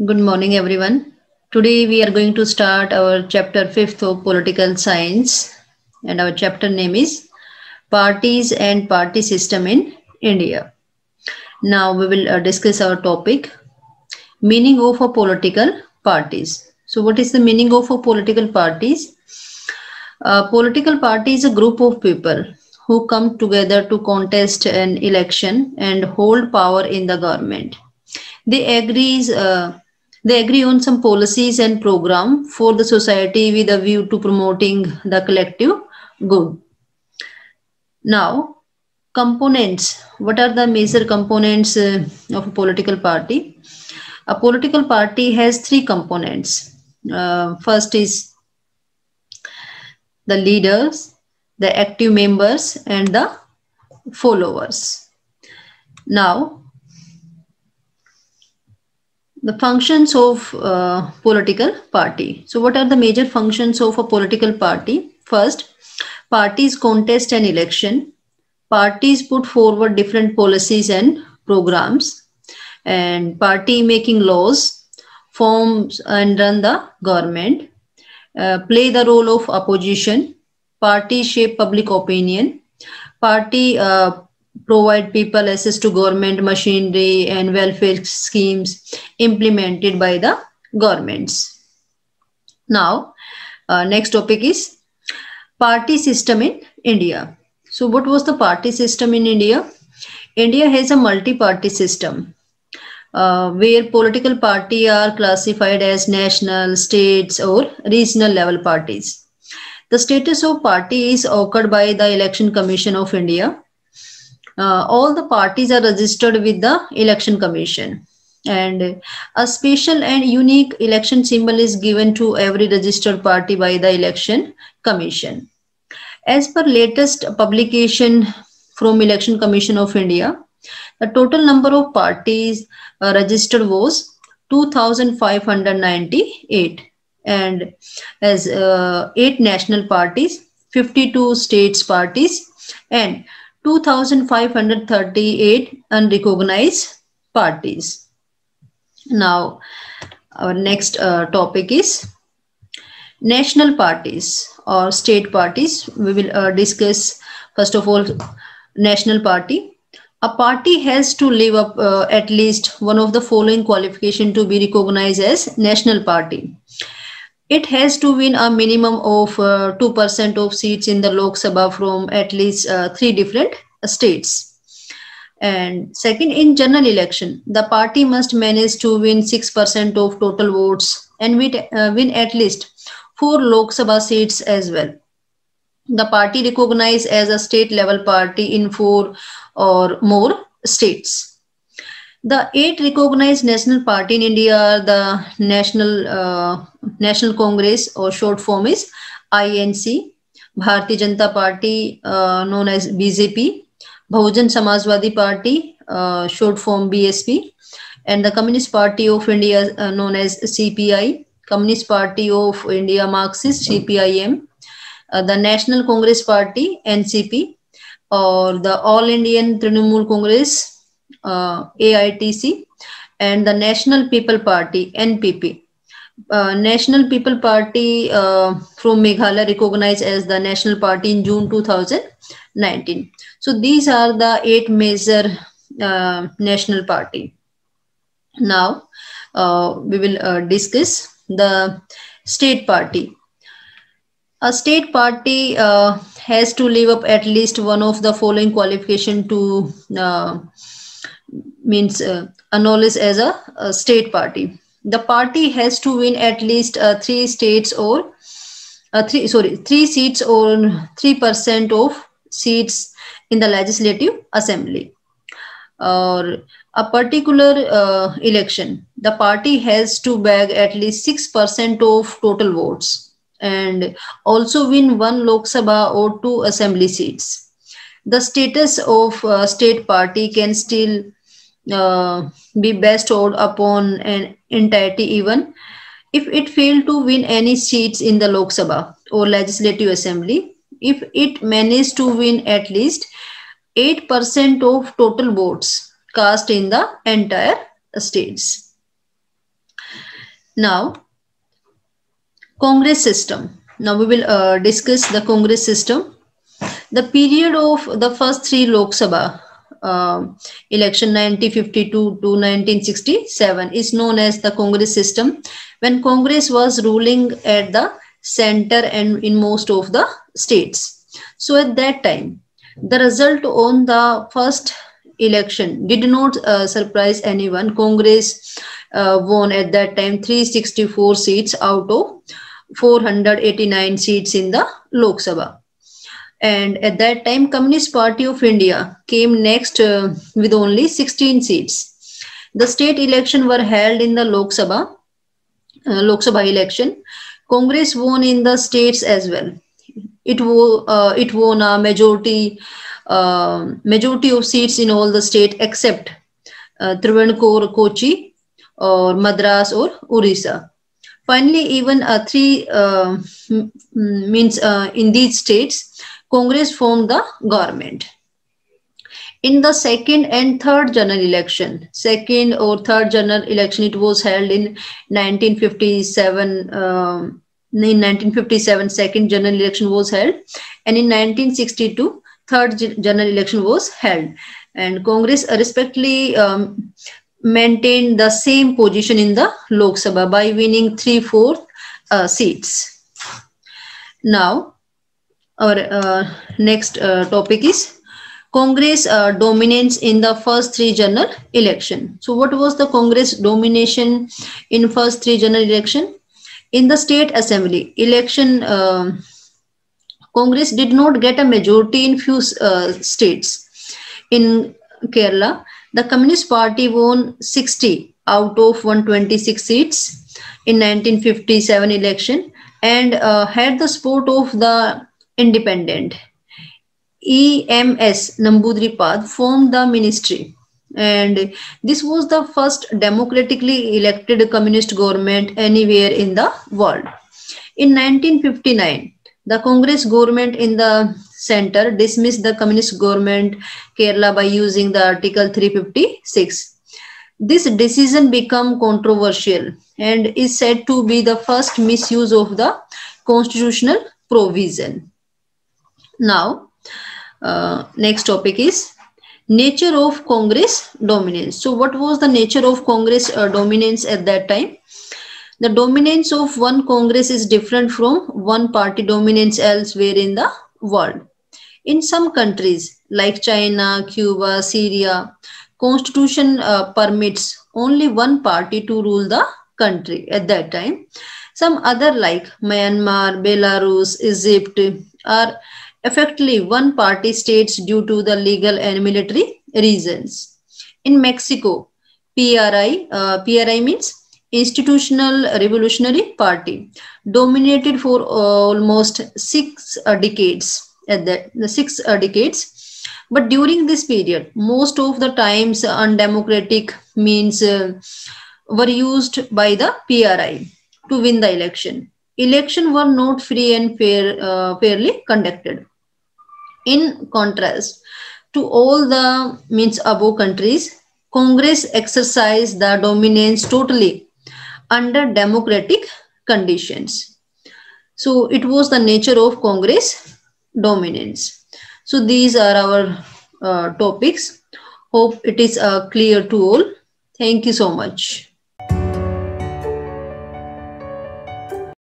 Good morning, everyone. Today we are going to start our chapter 5th of political science, and our chapter name is Parties and Party System in India. Now we will discuss our topic meaning of a political parties. So, what is the meaning of a political parties? A political party is a group of people who come together to contest an election and hold power in the government. They agrees. They agree on some policies and program for the society with a view to promoting the collective good. Now, components. What are the major components of a political party? A political party has three components. First is the leaders, the active members, and the followers. Now, the functions of political party. So what are the major functions of a political party? First, parties contest an election. Parties put forward different policies and programs, and party making laws, forms and run the government, play the role of opposition. Party shape public opinion. Party provide people access to government machinery and welfare schemes implemented by the governments. Now, next topic is party system in India. So what was the party system in India? India has a multi-party system where political party are classified as national, states or regional level parties. The status of party is occurred by the Election Commission of India. All the parties are registered with the Election Commission, and a special and unique election symbol is given to every registered party by the Election Commission. As per latest publication from Election Commission of India, the total number of parties registered was 2,598, and as 8 national parties, 52 states parties, and 2,538 unrecognized parties. Now, our next topic is national parties or state parties. We will discuss first of all national party. A party has to live up at least one of the following qualification to be recognized as national party. It has to win a minimum of 2% of seats in the Lok Sabha from at least 3 different states. And second, in general election, the party must manage to win 6% of total votes and win at least 4 Lok Sabha seats as well. The party recognized as a state level party in 4 or more states. The 8 recognized national party in India are the National Congress, or short form is INC, Bharatiya Janata Party, known as BJP, Bahujan Samajwadi Party, short form BSP, and the Communist Party of India, known as CPI, Communist Party of India Marxist, CPIM, the National Congress Party, NCP, or the All Indian Trinamool Congress, AITC, and the National People Party, NPP. National People Party from Meghalaya recognized as the national party in June 2019. So these are the 8 major national party. Now we will discuss the state party. A state party has to live up at least one of the following qualification to acknowledged as a state party. The party has to win at least 3 seats or 3 seats or 3% of seats in the Legislative Assembly. Or a particular election, the party has to bag at least 6% of total votes and also win 1 Lok Sabha or 2 assembly seats. The status of state party can still be bestowed upon an entity even if it failed to win any seats in the Lok Sabha or Legislative Assembly, if it managed to win at least 8% of total votes cast in the entire states. Now, Congress system. Now we will discuss the Congress system. The period of the first three Lok Sabha election 1952 to 1967 is known as the Congress system, when Congress was ruling at the center and in most of the states. So at that time, the result on the first election did not surprise anyone. Congress won at that time 364 seats out of 489 seats in the Lok Sabha. And at that time, Communist Party of India came next with only 16 seats. The state election were held in the Lok Sabha election. Congress won in the states as well. It won a majority of seats in all the state except Travancore, Kochi, or Madras or Orissa. Finally, even three means in these states, Congress formed the government. In the second and third general election, it was held in 1957. In 1957, second general election was held, and in 1962, third general election was held. And Congress respectively maintained the same position in the Lok Sabha by winning 3/4 seats. Now, our next topic is Congress dominance in the first three general election. So what was the Congress domination in first three general election? In the state assembly election, Congress did not get a majority in few states. In Kerala, the Communist Party won 60 out of 126 seats in 1957 election and had the support of the independent. EMS Namboodiripad formed the ministry, and this was the first democratically elected communist government anywhere in the world. In 1959, the Congress government in the center dismissed the communist government Kerala by using the Article 356. This decision became controversial and is said to be the first misuse of the constitutional provision. Now, next topic is nature of Congress dominance. So what was the nature of Congress dominance at that time? The dominance of one Congress is different from one party dominance elsewhere in the world. In some countries like China, Cuba, Syria, constitution permits only one party to rule the country at that time. Some other like Myanmar, Belarus, Egypt are effectively one party states due to the legal and military reasons. In Mexico, PRI means Institutional Revolutionary Party, dominated for almost 6 decades. But during this period, most of the times undemocratic means were used by the PRI to win the election. Elections were not free and fairly conducted. In contrast to all the above countries, Congress exercised the dominance totally under democratic conditions. So it was the nature of Congress dominance. So these are our topics. Hope it is clear to all. Thank you so much.